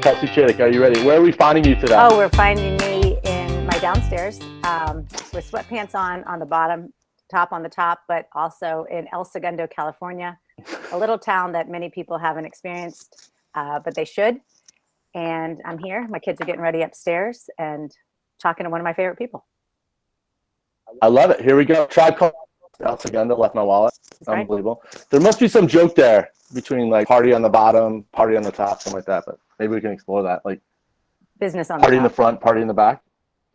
Kelsey, Chittick, are you ready? Where are we finding you today? Oh, we're finding me in my downstairs with sweatpants on the bottom, top on the top, but also in El Segundo, California, a little town that many people haven't experienced, but they should. And I'm here. My kids are getting ready upstairs and talking to one of my favorite people. I love it. Here we go. Tribe called El Segundo, left my wallet. Right. Unbelievable. There must be some joke there between like party on the bottom, party on the top, something like that. But maybe we can explore that. Like business on party the in the front, party in the back.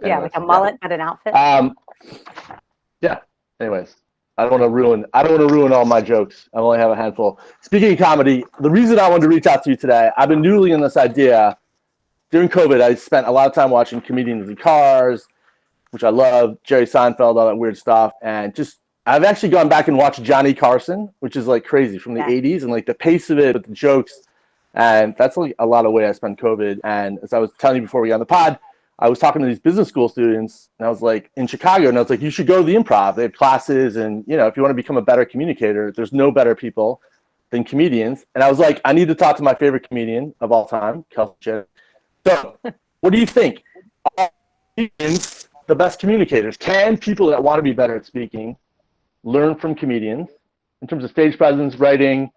Yeah, like a mullet but an outfit. Yeah. Anyways, I don't want to ruin all my jokes. I only have a handful. Speaking of comedy, the reason I wanted to reach out to you today, I've been noodling on this idea. During COVID, I spent a lot of time watching comedians in cars, which I love, Jerry Seinfeld, all that weird stuff, and just I've actually gone back and watched Johnny Carson, which is like crazy from the 80s, and like the pace of it with the jokes, and that's like a lot of way I spent COVID. And as I was telling you before we got on the pod, I was talking to these business school students, and I was like in Chicago, and I was like, you should go to the Improv. They have classes, and you know, if you want to become a better communicator, there's no better people than comedians. And I was like, I need to talk to my favorite comedian of all time, Kelsey. So, what do you think? Are comedians the best communicators? Can people that want to be better at speaking learn from comedians in terms of stage presence, writing,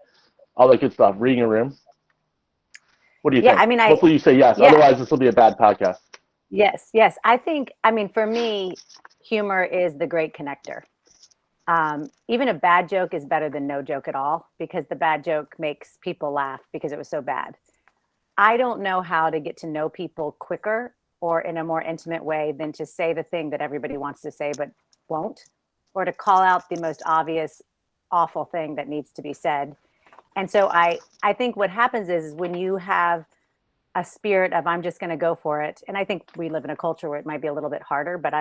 all that good stuff, reading a room? What do you think? I mean, hopefully you say yes. Otherwise, this will be a bad podcast. Yes. I mean, for me, humor is the great connector. Even a bad joke is better than no joke at all, because the bad joke makes people laugh because it was so bad. I don't know how to get to know people quicker or in a more intimate way than to say the thing that everybody wants to say but won't, or to call out the most obvious, awful thing that needs to be said. And so I think what happens is when you have a spirit of I'm just going to go for it, and I think we live in a culture where it might be a little bit harder, but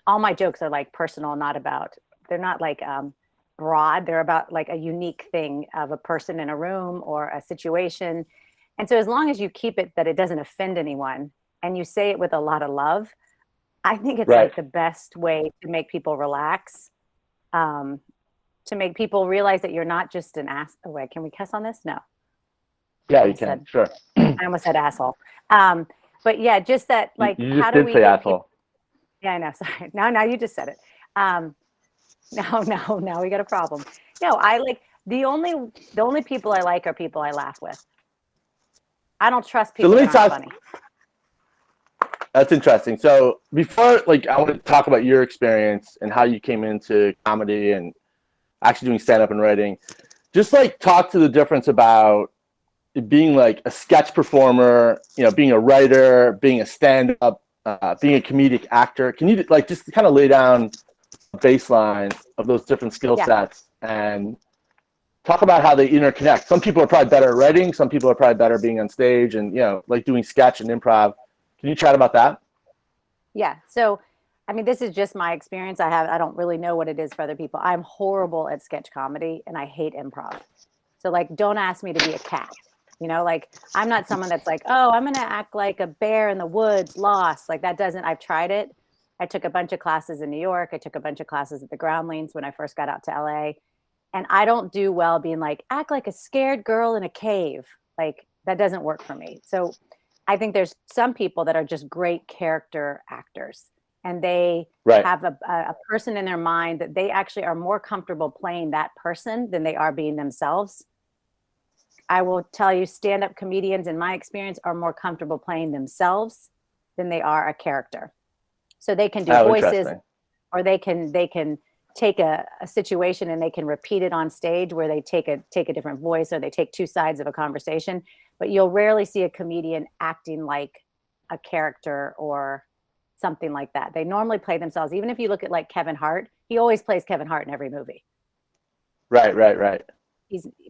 all my jokes are like personal, they're not like broad, they're about like a unique thing of a person in a room or a situation. And so as long as you keep it that it doesn't offend anyone and you say it with a lot of love, I think it's like the best way to make people relax, to make people realize that you're not just an ass. Oh, wait, can we cuss on this? No. Yeah, you can. Sure. I almost said asshole. But yeah, just that, like, you just how do we say asshole. People... Yeah, I know. Sorry. Now you just said it. No, we got a problem. No, I like the only people I like are people I laugh with. I don't trust people that aren't funny. That's interesting. So before, like, I want to talk about your experience and how you came into comedy and actually doing stand-up and writing. Just like talk to the difference about being like a sketch performer, you know, being a writer, being a stand-up, being a comedic actor. Can you like just kind of lay down a baseline of those different skill sets and talk about how they interconnect? Some people are probably better at writing. Some people are probably better being on stage and, you know, like doing sketch and improv. Can you chat about that? Yeah. So, I mean, this is just my experience. I don't really know what it is for other people. I'm horrible at sketch comedy and I hate improv. So like, don't ask me to be a cat. You know, like I'm not someone that's like, oh, I'm going to act like a bear in the woods, lost. Like I've tried it. I took a bunch of classes in New York. I took a bunch of classes at the Groundlings when I first got out to LA. And I don't do well being like, act like a scared girl in a cave. Like that doesn't work for me. So I think there's some people that are just great character actors and they have a person in their mind that they actually are more comfortable playing that person than they are being themselves. I will tell you, stand-up comedians, in my experience, are more comfortable playing themselves than they are a character. So they can do voices, or they can take a situation and they can repeat it on stage where they take a different voice or they take two sides of a conversation. But you'll rarely see a comedian acting like a character or something like that. They normally play themselves. Even if you look at like Kevin Hart, he always plays Kevin Hart in every movie. Right.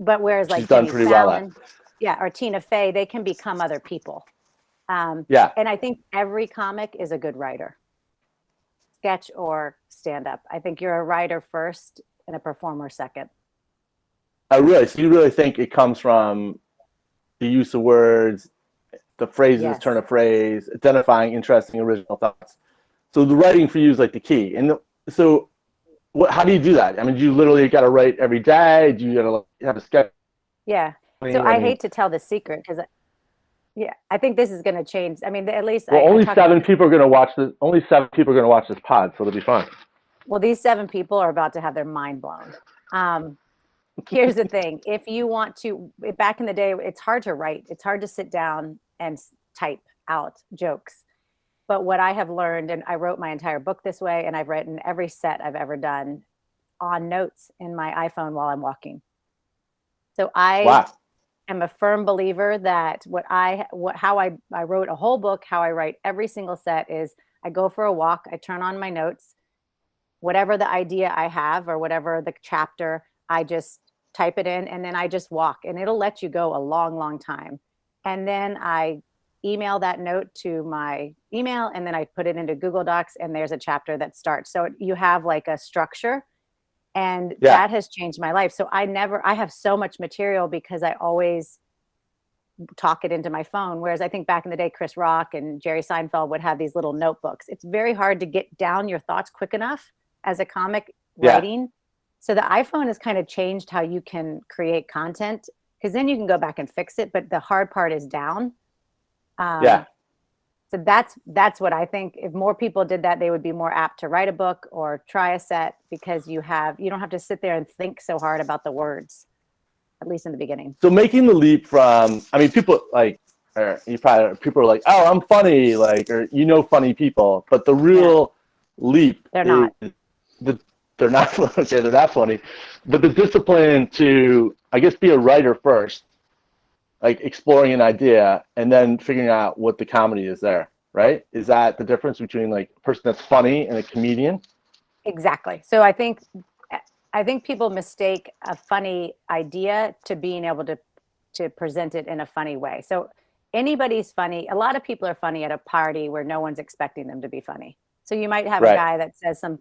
But whereas like she's done pretty Fallon, well or Tina Fey, they can become other people. And I think every comic is a good writer, sketch or stand up. I think you're a writer first and a performer second. So you really think it comes from the use of words, the phrases, turn of phrase, identifying interesting original thoughts. So the writing for you is like the key. And so how do you do that? I mean, do you literally got to write every day? Do you got to have a sketch? Yeah. So I hate to tell the secret because Yeah, I think this is going to change. I mean, at least Well, I only talk about seven this. people are going to watch this. Only 7 people are going to watch this pod, so it'll be fun. Well, these 7 people are about to have their mind blown. Um, Here's the thing. If you want to, back in the day, it's hard to write. It's hard to sit down and type out jokes. But what I have learned, and I wrote my entire book this way, and I've written every set I've ever done on notes in my iPhone while I'm walking. So I Wow. am a firm believer that how I wrote a whole book, how I write every single set is I go for a walk, I turn on my notes, whatever the idea I have or whatever the chapter, I just type it in and then I just walk and it'll let you go a long, long time. And then I email that note to my email and then I put it into Google Docs and there's a chapter that starts. So you have like a structure and Yeah. that has changed my life. So I have so much material because I always talk it into my phone. Whereas I think back in the day, Chris Rock and Jerry Seinfeld would have these little notebooks. It's very hard to get down your thoughts quick enough as a comic writing. So the iPhone has kind of changed how you can create content because then you can go back and fix it. But the hard part is down. So that's what I think. If more people did that, they would be more apt to write a book or try a set because you don't have to sit there and think so hard about the words, at least in the beginning. So making the leap from, I mean, people like, people are like, oh, I'm funny, like, or funny people, but the real leap They're not. They're not okay. They're not funny, but the discipline to, I guess, be a writer first, like exploring an idea and then figuring out what the comedy is there, right? Is that the difference between like a person that's funny and a comedian? Exactly. So I think people mistake a funny idea to being able to present it in a funny way. So anybody's funny. A lot of people are funny at a party where no one's expecting them to be funny. So you might have a guy that says some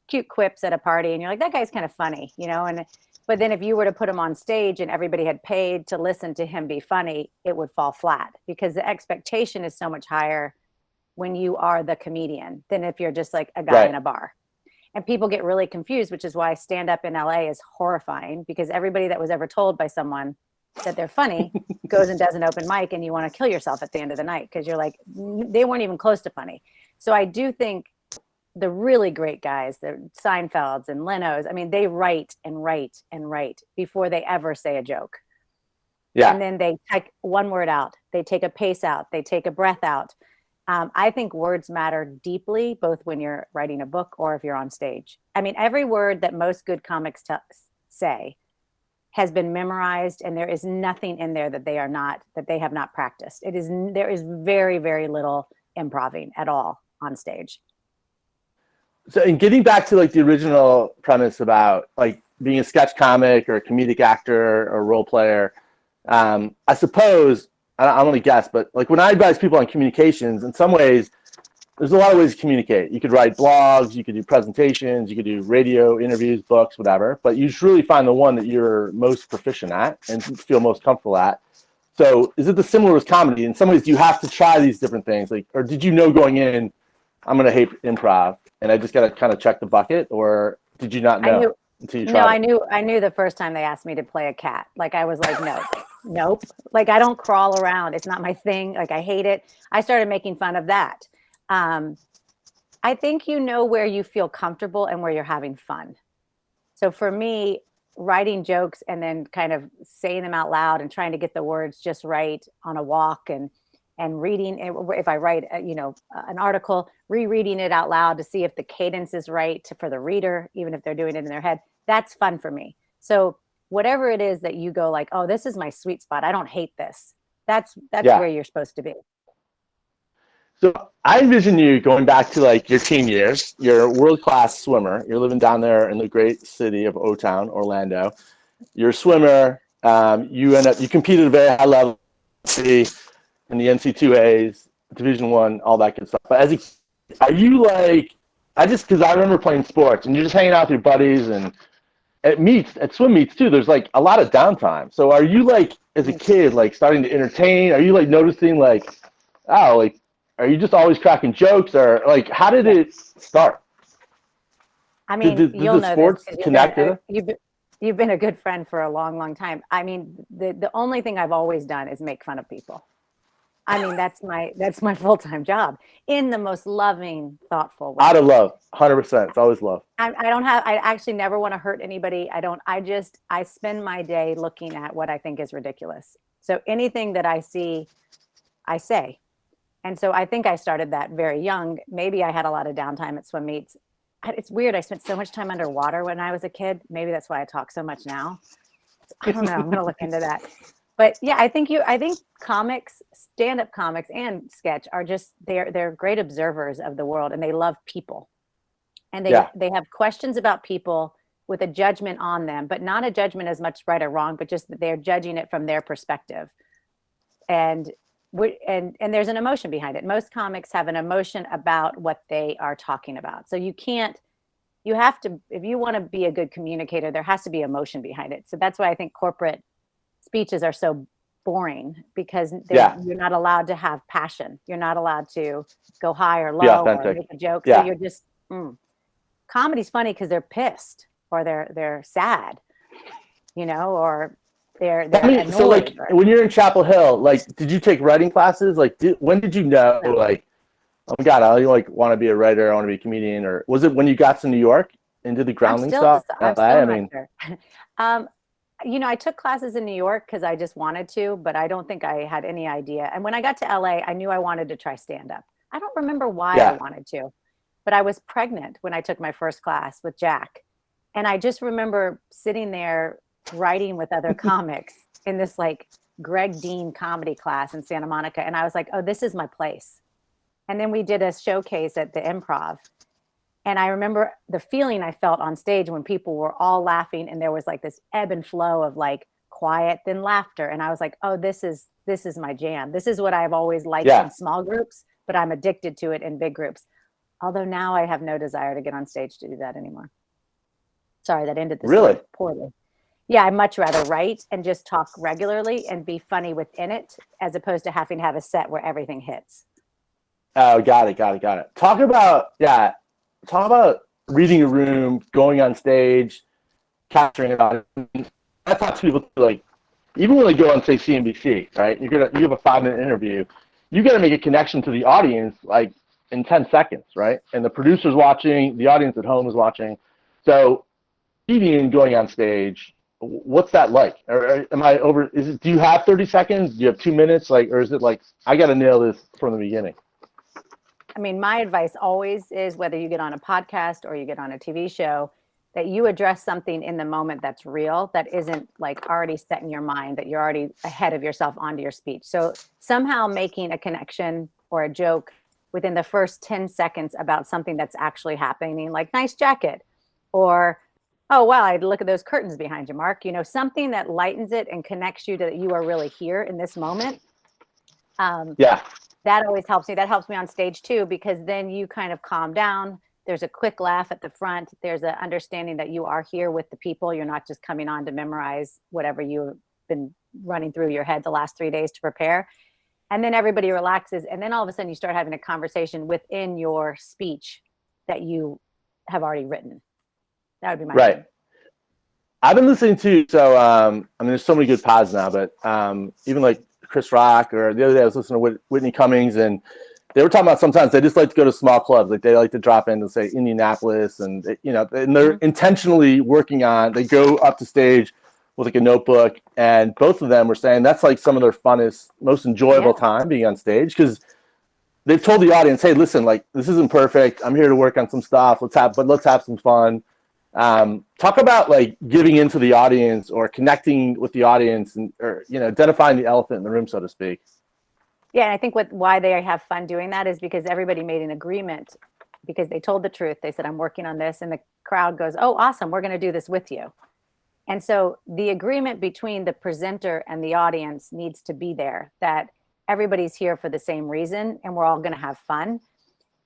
cute quips at a party and you're like, that guy's kind of funny, but then if you were to put him on stage and everybody had paid to listen to him be funny, it would fall flat because the expectation is so much higher when you are the comedian than if you're just like a guy in a bar. And people get really confused, which is why stand up in LA is horrifying because everybody that was ever told by someone that they're funny goes and does an open mic and you want to kill yourself at the end of the night because you're like, they weren't even close to funny. So I do think the really great guys, the Seinfelds and Lenos, I mean, they write and write and write before they ever say a joke. Yeah. And then they take one word out. They take a pace out. They take a breath out. I think words matter deeply, both when you're writing a book or if you're on stage. I mean, every word that most good comics say has been memorized, and there is nothing in there that they have not practiced. There is very, very little improving at all on stage. So in getting back to like the original premise about like being a sketch comic or a comedic actor or role player, I suppose, I'm going to guess, but like when I advise people on communications, in some ways, there's a lot of ways to communicate. You could write blogs, you could do presentations, you could do radio interviews, books, whatever, but you should really find the one that you're most proficient at and feel most comfortable at. So is it the similar with comedy? In some ways, do you have to try these different things? Like, or did you know going in, I'm going to hate improv and I just got to kind of check the bucket, or did you not know until you tried it? I knew the first time they asked me to play a cat. Like I was like, no, nope. Like I don't crawl around. It's not my thing. Like I hate it. I started making fun of that. I think you know where you feel comfortable and where you're having fun. So for me, writing jokes and then kind of saying them out loud and trying to get the words just right on a walk and reading, if I write, an article, rereading it out loud to see if the cadence is right for the reader, even if they're doing it in their head, that's fun for me. So whatever it is that you go like, oh, this is my sweet spot. I don't hate this. That's where you're supposed to be. So I envision you going back to like your teen years. You're a world-class swimmer. You're living down there in the great city of O-Town, Orlando. You're a swimmer. You competed at a very high level in the NC2As, Division I, all that good stuff. But are you like, because I remember playing sports and you're just hanging out with your buddies and at swim meets too, there's like a lot of downtime. So are you like, as a kid, like starting to entertain? Are you like noticing like, oh, like, are you just always cracking jokes or like, how did it start? I mean, did you'll the know sports this, connect it? You've been a good friend for a long, long time. I mean, the only thing I've always done is make fun of people. I mean, that's my full-time job in the most loving, thoughtful way. Out of love, 100%. It's always love. I actually never want to hurt anybody. I spend my day looking at what I think is ridiculous. So anything that I see, I say. And so I think I started that very young. Maybe I had a lot of downtime at swim meets. It's weird. I spent so much time underwater when I was a kid. Maybe that's why I talk so much now. I don't know. I'm going to look into that. But yeah, I think comics, stand-up comics and sketch are just, they're great observers of the world, and they love people. And they have questions about people with a judgment on them, but not a judgment as much right or wrong, but just that they're judging it from their perspective. And there's an emotion behind it. Most comics have an emotion about what they are talking about. So you have to, if you want to be a good communicator, there has to be emotion behind it. So that's why I think corporate speeches are so boring, because you're not allowed to have passion. You're not allowed to go high or low or make a joke. So you're just, comedy's funny because they're pissed or they're sad, or they're annoyed. So like when you're in Chapel Hill, like, did you take writing classes? Like, when did you know, like, oh my God, I like want to be a writer, I want to be a comedian? Or was it when you got to New York and did the grounding stuff? I took classes in New York because I just wanted to, but I don't think I had any idea. And when I got to LA, I knew I wanted to try stand-up. I don't remember why I wanted to, but I was pregnant when I took my first class with Jack. And I just remember sitting there writing with other comics in this like Greg Dean comedy class in Santa Monica. And I was like, oh, this is my place. And then we did a showcase at the Improv. And I remember the feeling I felt on stage when people were all laughing, and there was like this ebb and flow of like quiet, then laughter. And I was like, oh, this is my jam. This is what I've always liked in small groups, but I'm addicted to it in big groups. Although now I have no desire to get on stage to do that anymore. Sorry, that ended the story poorly. Yeah, I'd much rather write and just talk regularly and be funny within it, as opposed to having to have a set where everything hits. Oh, got it. Talk about reading a room, going on stage, capturing it. I talk to people like, even when they go on, say, CNBC, right? You have a 5-minute interview. You got to make a connection to the audience like in 10 seconds, right? And the producer's watching, the audience at home is watching. So, even going on stage, what's that like? Or am I over? Do you have 30 seconds? Do you have 2 minutes? Like, or is it like I got to nail this from the beginning? I mean, my advice always is, whether you get on a podcast or you get on a TV show, that you address something in the moment that's real, that isn't like already set in your mind, that you're already ahead of yourself onto your speech. So somehow making a connection or a joke within the first 10 seconds about something that's actually happening, like nice jacket, or, oh, wow, I'd look at those curtains behind you, Marc. Something that lightens it and connects you to that you are really here in this moment. That always helps me. That helps me on stage too, because then you kind of calm down. There's a quick laugh at the front. There's an understanding that you are here with the people. You're not just coming on to memorize whatever you've been running through your head the last 3 days to prepare. And then everybody relaxes. And then all of a sudden you start having a conversation within your speech that you have already written. That would be my right. I've been listening to, there's so many good pods now, but even like Chris Rock, or the other day I was listening to Whitney Cummings, and they were talking about sometimes they just like to go to small clubs. Like they like to drop in to say Indianapolis, and and they're intentionally working on, they go up to stage with like a notebook, and both of them were saying that's like some of their funnest, most enjoyable time being on stage, because they've told the audience, hey, listen, like this isn't perfect. I'm here to work on some stuff. Let's have some fun. Talk about like giving into the audience or connecting with the audience, and or identifying the elephant in the room, so to speak. Yeah, and I think why they have fun doing that is because everybody made an agreement, because they told the truth. They said, I'm working on this, and the crowd goes, oh, awesome, we're going to do this with you. And so the agreement between the presenter and the audience needs to be there, that everybody's here for the same reason and we're all going to have fun.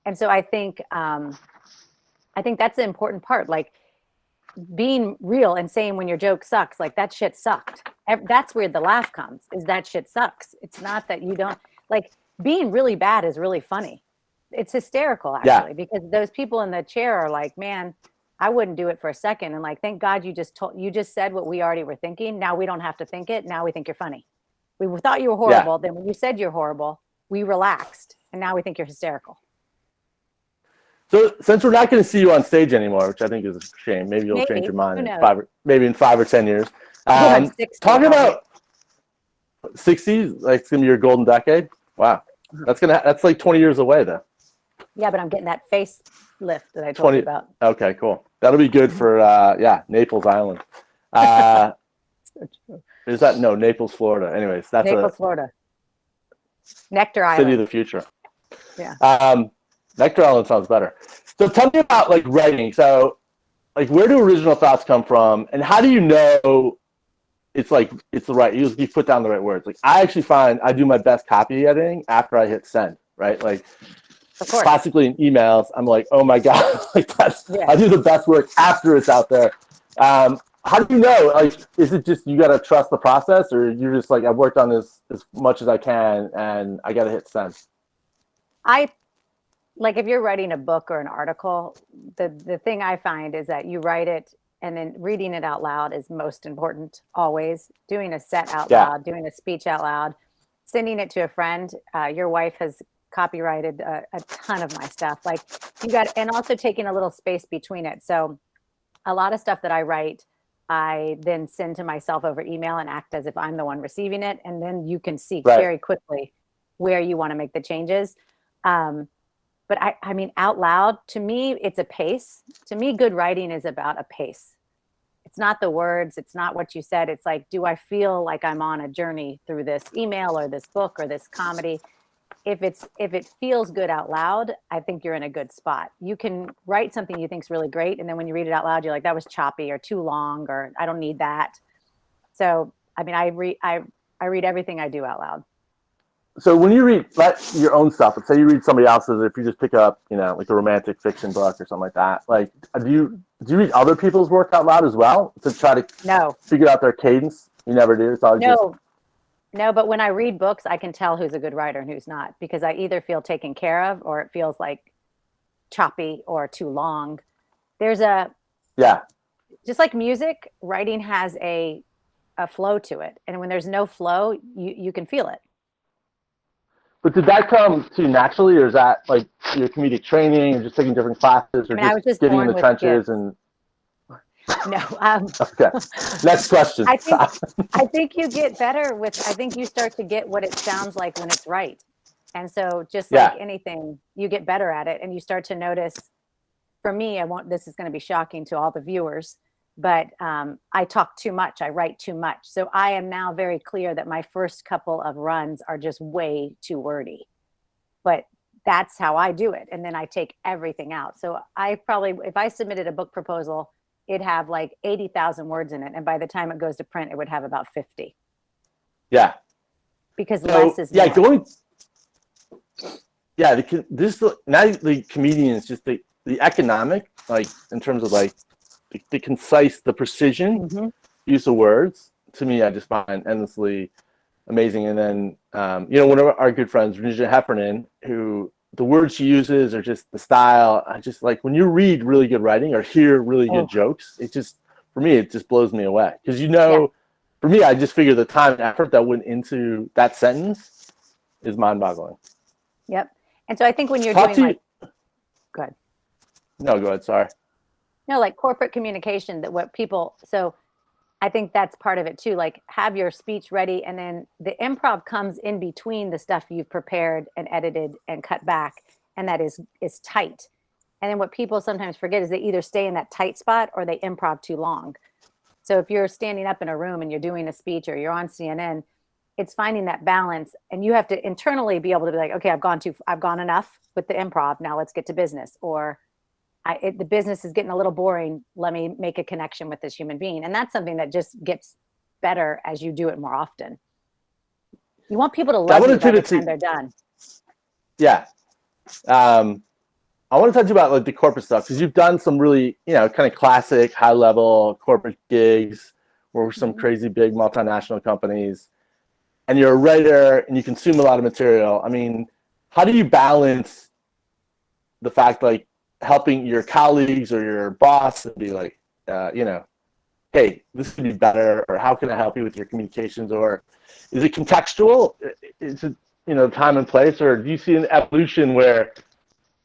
And so I think that's the important part. Like, being real and saying when your joke sucks, like that shit sucked. That's where the laugh comes, is that shit sucks. It's not that you don't, like, being really bad is really funny. It's hysterical actually, because those people in the chair are like, man, I wouldn't do it for a second. And like, thank God you just said what we already were thinking. Now we don't have to think it. Now we think you're funny. We thought you were horrible. Then when you said you're horrible, we relaxed, and now we think you're hysterical. So since we're not going to see you on stage anymore, which I think is a shame, maybe you'll change your mind in 5 or 10 years. I'm 60, talking about 60s, like it's going to be your golden decade. Wow, that's like 20 years away though. Yeah, but I'm getting that face lift that I told you about. Okay, cool. That'll be good for Naples Island. Is that Naples, Florida? Anyways, that's Naples, Florida. Nectar Island. City of the future. Yeah. Nectar Island sounds better. So tell me about like writing. So like where do original thoughts come from, and how do you know it's the right, you put down the right words? Like I actually find I do my best copy editing after I hit send, right? Like of course. Classically in emails, I'm like, oh my God, like I do the best work after it's out there. How do you know? Like, is it just you got to trust the process, or you're just like, I've worked on this as much as I can, and I got to hit send? Like if you're writing a book or an article, the thing I find is that you write it and then reading it out loud is most important always. Doing a set out loud, doing a speech out loud, sending it to a friend. Your wife has copyrighted a ton of my stuff. Like and also taking a little space between it. So a lot of stuff that I write, I then send to myself over email and act as if I'm the one receiving it. And then you can see very quickly where you want to make the changes. But I mean, out loud, to me, it's a pace. To me, good writing is about a pace. It's not the words. It's not what you said. It's like, do I feel like I'm on a journey through this email or this book or this comedy? If it feels good out loud, I think you're in a good spot. You can write something you think is really great, and then when you read it out loud, you're like, that was choppy or too long, or I don't need that. So, I mean, I read everything I do out loud. So when you read your own stuff, let's say you read somebody else's, if you just pick up, like a romantic fiction book or something like that, like do you read other people's work out loud as well to try to figure out their cadence? You never do? It's always No, but when I read books, I can tell who's a good writer and who's not, because I either feel taken care of or it feels like choppy or too long. There's just like music, writing has a flow to it. And when there's no flow, you can feel it. But did that come to you naturally, or is that like your comedic training, or just taking different classes, or I was just getting in the trenches and? No. Okay. Next question. I think you get better I think you start to get what it sounds like when it's right. And so just like anything, you get better at it, and you start to notice. For me, this is going to be shocking to all the viewers, but I talk too much. I write too much. So I am now very clear that my first couple of runs are just way too wordy, but that's how I do it. And then I take everything out. So I probably, if I submitted a book proposal, it'd have like 80,000 words in it. And by the time it goes to print, it would have about 50. Yeah. Because less is more. Now the comedians, just the economic, like in terms of like the concise, the precision use of words, to me, I just find endlessly amazing. And then, one of our good friends, Regina Heffernan, who the words she uses or just the style, I just like when you read really good writing or hear really good jokes, it just blows me away. Because, for me, I just figure the time and effort that went into that sentence is mind-boggling. Yep. And so I think when you're go ahead. No, go ahead. Sorry. No, like corporate communication, so I think that's part of it too. Like have your speech ready, and then the improv comes in between the stuff you've prepared and edited and cut back. And that is tight. And then what people sometimes forget is they either stay in that tight spot or they improv too long. So if you're standing up in a room and you're doing a speech or you're on CNN, it's finding that balance, and you have to internally be able to be like, okay, I've gone enough with the improv. Now let's get to business. Or the business is getting a little boring. Let me make a connection with this human being. And that's something that just gets better as you do it more often. You want people to love you by the time they're done. Yeah. I want to talk to you about like the corporate stuff, because you've done some really, kind of classic high level corporate gigs for some crazy big multinational companies, and you're a writer and you consume a lot of material. I mean, how do you balance the fact like helping your colleagues or your boss and be like, hey, this could be better, or how can I help you with your communications? Or is it contextual? time and place, or do you see an evolution where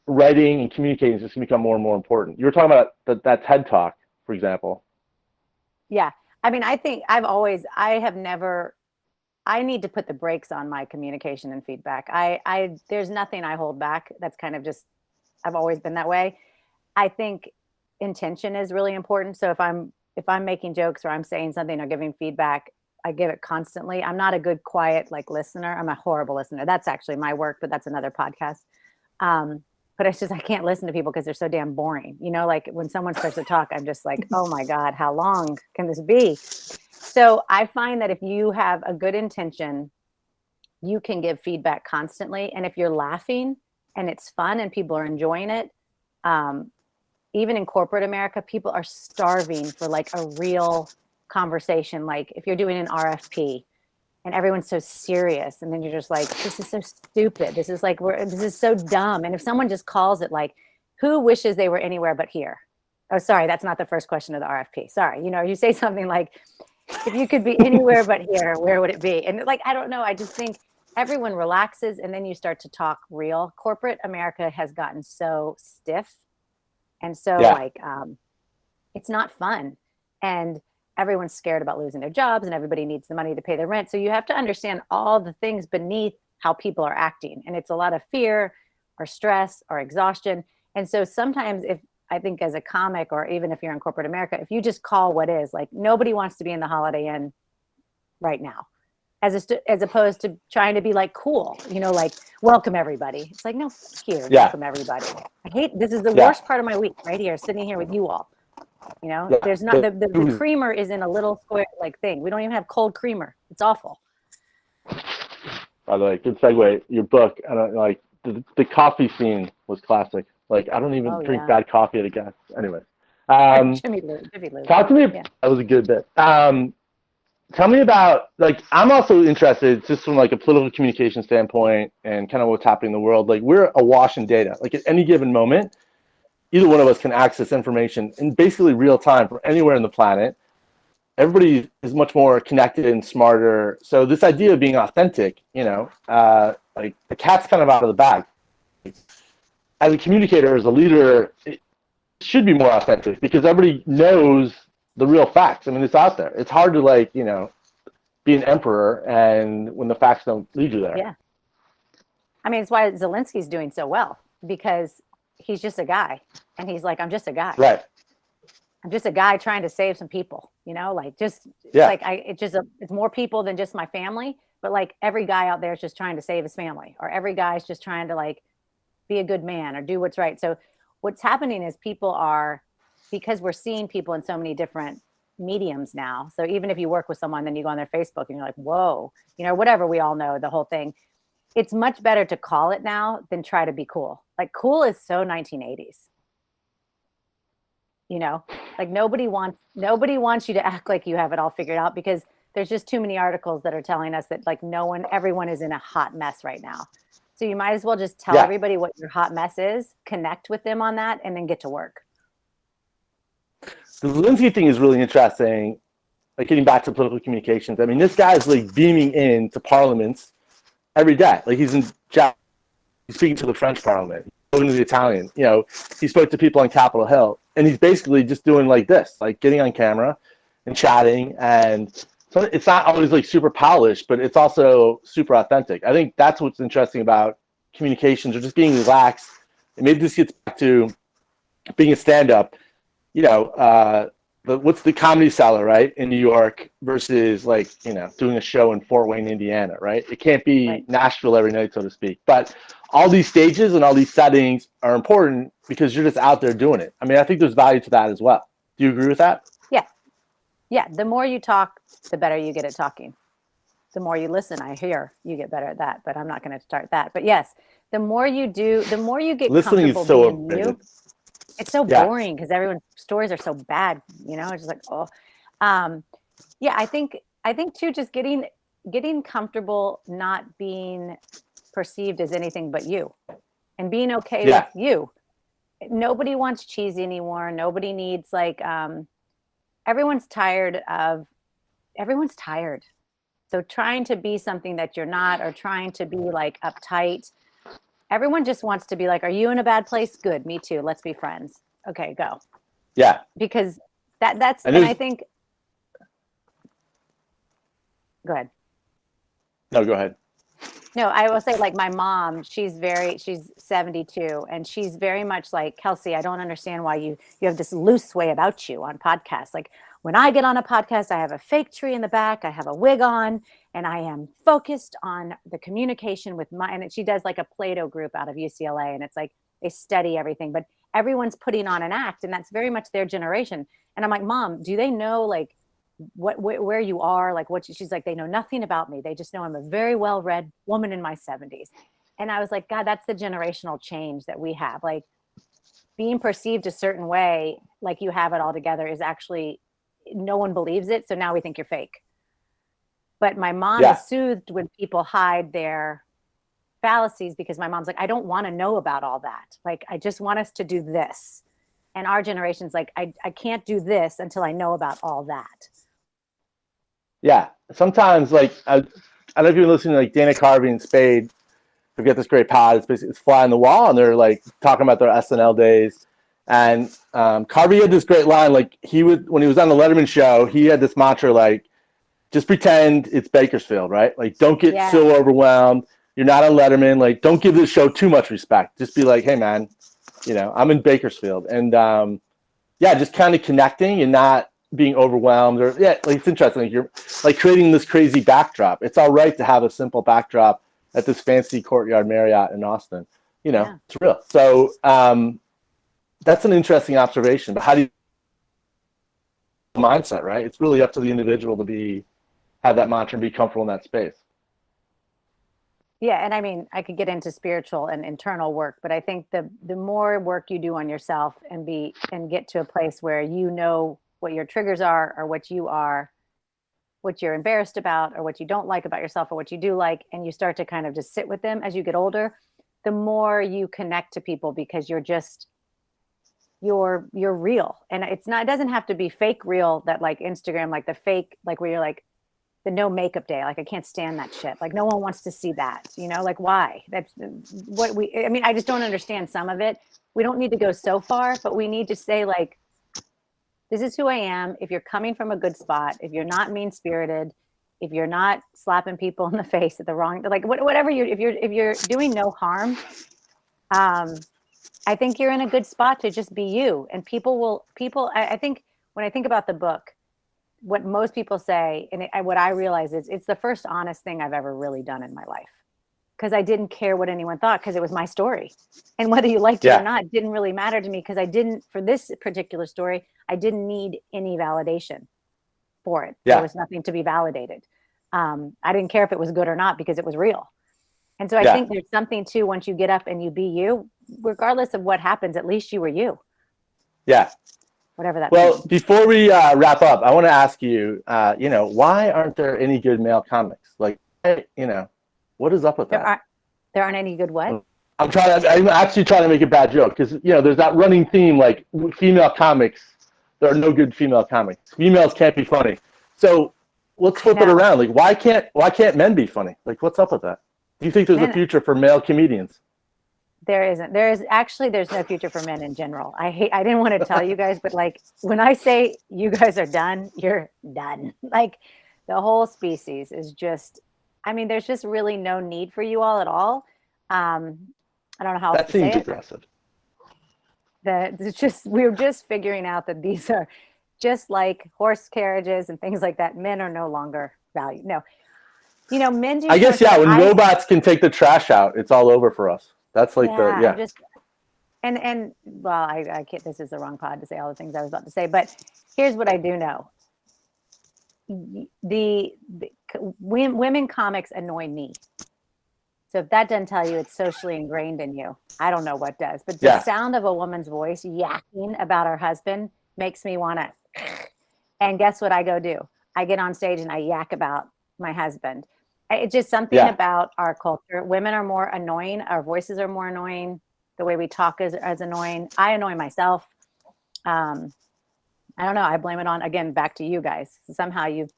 writing and communicating is just going to become more and more important? You were talking about that TED Talk, for example. Yeah. I mean, I think I need to put the brakes on my communication and feedback. There's nothing I hold back. That's kind of just, I've always been that way. I think intention is really important. So if I'm making jokes or I'm saying something or giving feedback, I give it constantly. I'm not a good, quiet, listener. I'm a horrible listener. That's actually my work, but that's another podcast. But it's just, I can't listen to people because they're so damn boring. When someone starts to talk, I'm just like, oh my God, how long can this be? So I find that if you have a good intention, you can give feedback constantly. And if you're laughing and it's fun and people are enjoying it, even in corporate America, people are starving for a real conversation. Like if you're doing an RFP and everyone's so serious, and then you're just like, this is so stupid. This is this is so dumb. And if someone just calls it who wishes they were anywhere but here? Oh, sorry, that's not the first question of the RFP. Sorry. You say something like, if you could be anywhere but here, where would it be? And I don't know. I just think everyone relaxes and then you start to talk real. Corporate America has gotten so stiff and so it's not fun. And everyone's scared about losing their jobs and everybody needs the money to pay their rent. So you have to understand all the things beneath how people are acting. And it's a lot of fear or stress or exhaustion. And so sometimes I think as a comic, or even if you're in corporate America, if you just call what is, nobody wants to be in the Holiday Inn right now, as opposed to trying to be cool, welcome everybody. It's no, fuck you, welcome everybody. I hate, this is the worst part of my week right here, sitting here with you all. There's not, the creamer is in a little square thing. We don't even have cold creamer. It's awful. By the way, good segue, your book, I don't the coffee scene was classic. I don't even drink bad coffee at a gas. Anyway. Jimmy Lou. Talk to me. Yeah. That was a good bit. Tell me about, I'm also interested just from a political communication standpoint and kind of what's happening in the world. We're awash in data. At any given moment, either one of us can access information in basically real time from anywhere on the planet. Everybody is much more connected and smarter. So this idea of being authentic, the cat's kind of out of the bag. As a communicator, as a leader, it should be more authentic because everybody knows the real facts. I mean, it's out there. It's hard to be an emperor and when the facts don't lead you there. Yeah. I mean, it's why Zelensky's doing so well, because he's just a guy and he's I'm just a guy. Right. I'm just a guy trying to save some people, it's more people than just my family, but every guy out there is just trying to save his family, or every guy's just trying to be a good man or do what's right. So what's happening is because we're seeing people in so many different mediums now. So even if you work with someone, then you go on their Facebook and you're like, whoa, whatever, we all know the whole thing. It's much better to call it now than try to be cool. Cool is so 1980s. Nobody wants you to act like you have it all figured out, because there's just too many articles that are telling us that everyone is in a hot mess right now. So you might as well just tell everybody what your hot mess is, connect with them on that, and then get to work. The Zelensky thing is really interesting. Getting back to political communications. I mean, this guy's beaming into parliaments every day. He's speaking to the French parliament, talking to the Italian. He spoke to people on Capitol Hill, and he's basically just doing this, getting on camera and chatting. And so it's not always super polished, but it's also super authentic. I think that's what's interesting about communications, or just being relaxed. And maybe this gets back to being a stand-up. What's the Comedy Cellar, right, in New York versus doing a show in Fort Wayne, Indiana, right? It can't be Nashville every night, so to speak. But all these stages and all these settings are important because you're just out there doing it. I mean, I think there's value to that as well. Do you agree with that? Yeah. Yeah. The more you talk, the better you get at talking. The more you listen, I hear, you get better at that. But I'm not going to start that. But yes, the more you do, the more you get listening comfortable is so being new. It's so boring because everyone's stories are so bad. It's just I think too, just getting comfortable not being perceived as anything but you, and being okay with you. Nobody wants cheesy anymore. Nobody needs everyone's tired. So trying to be something that you're not, or trying to be like uptight. Everyone just wants to be like, are you in a bad place? Good, me too. Let's be friends. Okay, go. Yeah. Because that's, And and I think, go ahead. No, go ahead. No, I will say, like, my mom, she's 72, and she's very much like, Kelsey, I don't understand why you have this loose way about you on podcasts. Like, when I get on a podcast, I have a fake tree in the back, I have a wig on, and I am focused on the communication with and she does like a Play-Doh group out of UCLA, and it's like they study everything, but everyone's putting on an act, and that's very much their generation. And I'm like, Mom, do they know like where you are, like what she's like, they know nothing about me. They just know I'm a very well-read woman in my 70s. And I was like, God, that's the generational change that we have. Like, being perceived a certain way, like you have it all together, is actually, no one believes it. So now we think you're fake. But my mom is soothed when people hide their fallacies, because my mom's like, I don't want to know about all that. Like, I just want us to do this. And our generation's like, I can't do this until I know about all that. Yeah, sometimes, like, I don't know if you're listening to like Dana Carvey and Spade, who get this great pod. It's basically, it's Fly on the Wall, and they're like talking about their SNL days. And Carvey had this great line, like when he was on the Letterman show, he had this mantra like, just pretend it's Bakersfield, right? Like, don't get so overwhelmed. You're not on Letterman. Like, don't give this show too much respect. Just be like, hey man, I'm in Bakersfield, and just kind of connecting and not being overwhelmed, or like, it's interesting. Like, you're like creating this crazy backdrop. It's all right to have a simple backdrop at this fancy Courtyard Marriott in Austin. It's real. So that's an interesting observation. But how do you mindset, right? It's really up to the individual to have that mantra and be comfortable in that space. Yeah, and I mean, I could get into spiritual and internal work, but I think the more work you do on yourself and get to a place where you know what your triggers are, or what you're embarrassed about, or what you don't like about yourself, or what you do like, and you start to kind of just sit with them as you get older, the more you connect to people, because you're real. And it doesn't have to be fake real, that like Instagram, like the fake, like where you're like the no makeup day. Like, I can't stand that shit. Like, no one wants to see that, like, why? That's what I just don't understand some of it. We don't need to go so far, but we need to say, like, this is who I am. If you're coming from a good spot, if you're not mean-spirited, if you're not slapping people in the face at the wrong, like whatever if you're doing no harm, I think you're in a good spot to just be you. And I think when I think about the book, what most people say, and what I realize is it's the first honest thing I've ever really done in my life, because I didn't care what anyone thought, because it was my story. And whether you liked it or not didn't really matter to me, because for this particular story, I didn't need any validation for it. There was nothing to be validated. I didn't care if it was good or not, because it was real. And so I think there's something too, once you get up and you be you, regardless of what happens, at least you were you. Yeah. Whatever that means. Before we wrap up, I want to ask you, why aren't there any good male comics? Like, what is up with that? There aren't any good what? I'm actually trying to make a bad joke, because there's that running theme, like, female comics. There are no good female comics. Females can't be funny. So let's flip it around. Like, why can't men be funny? Like, what's up with that? Do you think there's a future for male comedians? There isn't. There's no future for men in general. I didn't want to tell you guys, but like, when I say you guys are done, you're done. Like, the whole species is just, there's just really no need for you all at all. I don't know how else to say it. That seems aggressive. We're just figuring out that these are just like horse carriages and things like that. Men are no longer valued. No, men do. I guess, when robots can take the trash out, it's all over for us. That's like well, I can't, this is the wrong pod to say all the things I was about to say, but here's what I do know. The women comics annoy me. So if that doesn't tell you it's socially ingrained in you, I don't know what does. But the sound of a woman's voice yakking about her husband makes me want to. And guess what I go do? I get on stage and I yak about my husband. It's just something about our culture. Women are more annoying. Our voices are more annoying. The way we talk is annoying. I annoy myself. I don't know. I blame it on, again, back to you guys. Somehow you've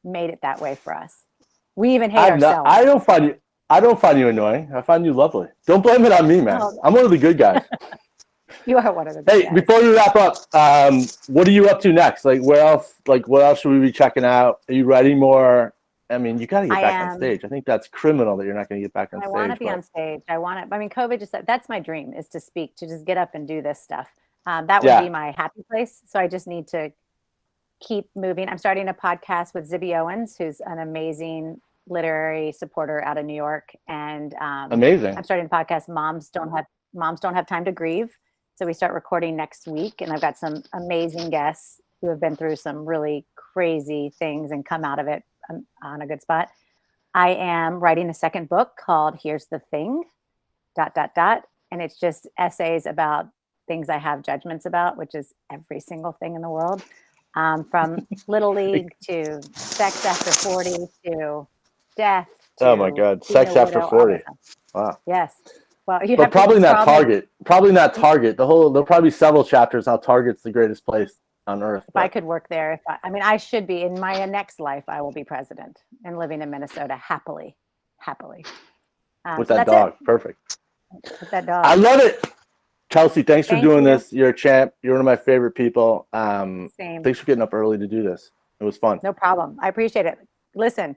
made it that way for us. We even hate ourselves. I don't find you annoying. I find you lovely. Don't blame it on me, man. Oh. I'm one of the good guys. You are one of the good guys. Before we wrap up, what are you up to next? Like, what else should we be checking out? Are you writing more? I mean, you got to get back on stage. I think that's criminal that you're not going to get back on stage. I want to be on stage. COVID that's my dream, is to speak, to just get up and do this stuff. That would be my happy place. So I just need to keep moving. I'm starting a podcast with Zibby Owens, who's an amazing literary supporter out of New York. And amazing. I'm starting a podcast, Moms Don't Have Time to Grieve. So we start recording next week, and I've got some amazing guests who have been through some really crazy things and come out of it on a good spot. I am writing a second book called Here's the Thing, ... And it's just essays about things I have judgments about, which is every single thing in the world, from Little League to sex after 40 to death. Oh my God, sex after 40. Wow. Yes. Well, but probably not Target. Probably not Target. There'll probably be several chapters how Target's the greatest place on earth. If I could work there, I should be. In my next life, I will be president and living in Minnesota happily. With that dog. Perfect. With that dog. I love it. Chelsea, thanks for doing this. You're a champ. You're one of my favorite people. Same. Thanks for getting up early to do this. It was fun. No problem. I appreciate it. Listen,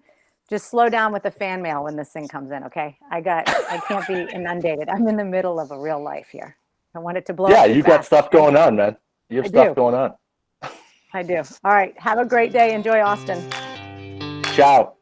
just slow down with the fan mail when this thing comes in, okay? I can't be inundated. I'm in the middle of a real life here. I want it to blow up. Yeah, you got stuff going on, man. You have stuff going on. I do. All right. Have a great day. Enjoy Austin. Ciao.